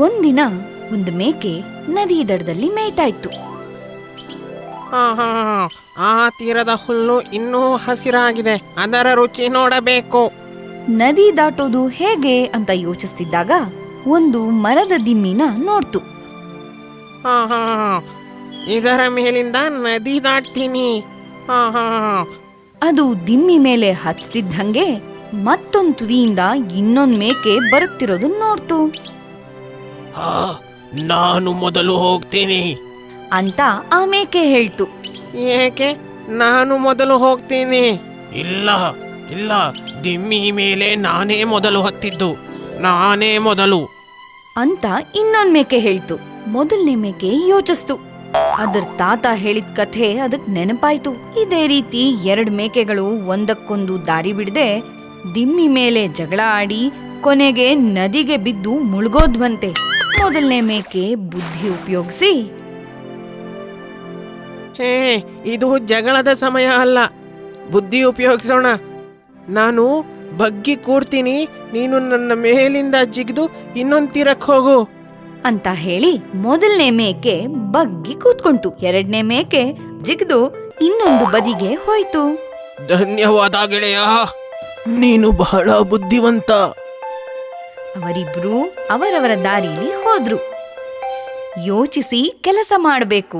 ಒಂದಿನ ಒಂದು ಮೇಕೆ ನದಿ ದಡದಲ್ಲಿ ಮೇಯ್ತಾ ಇತ್ತು. ಆ ತೀರದ ಹುಲ್ಲು ಇನ್ನೂ ಹಸಿರಾಗಿದೆ, ಅದರ ರುಚಿ ನೋಡಬೇಕು. ನದಿ ದಾಟೋದು ಹೇಗೆ ಅಂತ ಯೋಚಿಸ್ತಿದ್ದಾಗ ಒಂದು ಮರದ ದಿಮ್ಮಿನ ನೋಡ್ತು. ಇದರ ಮೇಲಿಂದ ನದಿ ದಾಟ್ತೀನಿ. ಅದು ದಿಮ್ಮಿ ಮೇಲೆ ಹತ್ತಿದ್ದಂಗೆ ಮತ್ತೊಂದು ತುದಿಯಿಂದ ಇನ್ನೊಂದ್ ಮೇಕೆ ಬರುತ್ತಿರೋದು ನೋಡ್ತು. ನಾನು ಮೊದಲು ಹೋಗ್ತೀನಿ ಅಂತ ಆ ಮೇಕೆ ಹೇಳ್ತು. ಏಕೆ ನಾನು ಮೊದಲು ಹೋಗ್ತೀನಿ? ಇಲ್ಲ ಇಲ್ಲ, ದಿಮ್ಮಿ ಮೇಲೆ ನಾನೇ ಮೊದಲು ಹತ್ತಿದ್ದು, ನಾನೇ ಮೊದಲು ಅಂತ ಇನ್ನೊಂದ್ ಮೇಕೆ ಹೇಳ್ತು. ಮೊದಲನೇ ಮೇಕೆ ಯೋಚಿಸ್ತು. ಅದರ ತಾತ ಹೇಳಿದ ಕಥೆ ಅದಕ್ ನೆನಪಾಯ್ತು. ಇದೇ ರೀತಿ 2 ಮೇಕೆಗಳು ಒಂದಕ್ಕೊಂದು ದಾರಿ ಬಿಡದೆ ದಿಮ್ಮಿ ಮೇಲೆ ಜಗಳ ಆಡಿ ಕೊನೆಗೆ ನದಿಗೆ ಬಿದ್ದು ಮುಳುಗೋದ್ವಂತೆ. ಮೊದಲನೇ ಮೇಕೆ ಬುದ್ಧಿ ಉಪಯೋಗಿಸಿ, ಇದು ಜಗಳದ ಸಮಯ ಅಲ್ಲ, ಬುದ್ಧಿ ಉಪಯೋಗಿಸೋಣ. ನಾನು ಬಗ್ಗಿ ಕೂರ್ತೀನಿ, ನೀನು ನನ್ನ ಮೇಲಿಂದ ಜಿಗಿದು ಇನ್ನೊಂದು ತೀರಕ್ಕೆ ಹೋಗು ಅಂತ ಹೇಳಿ ಮೊದಲನೇ ಮೇಕೆ ಬಗ್ಗಿ ಕೂತ್ಕೊಂತು. 2ನೇ ಮೇಕೆ ಜಿಗಿದು ಇನ್ನೊಂದು ಬದಿಗೆ ಹೋಯ್ತು. ಧನ್ಯವಾದ ಗೆಳೆಯ, ನೀನು ಬಹಳ ಬುದ್ಧಿವಂತ. ಅವರಿಬ್ರು ಅವರವರ ದಾರಿಲಿ ಹೋದ್ರು. ಯೋಚಿಸಿ ಕೆಲಸ ಮಾಡಬೇಕು.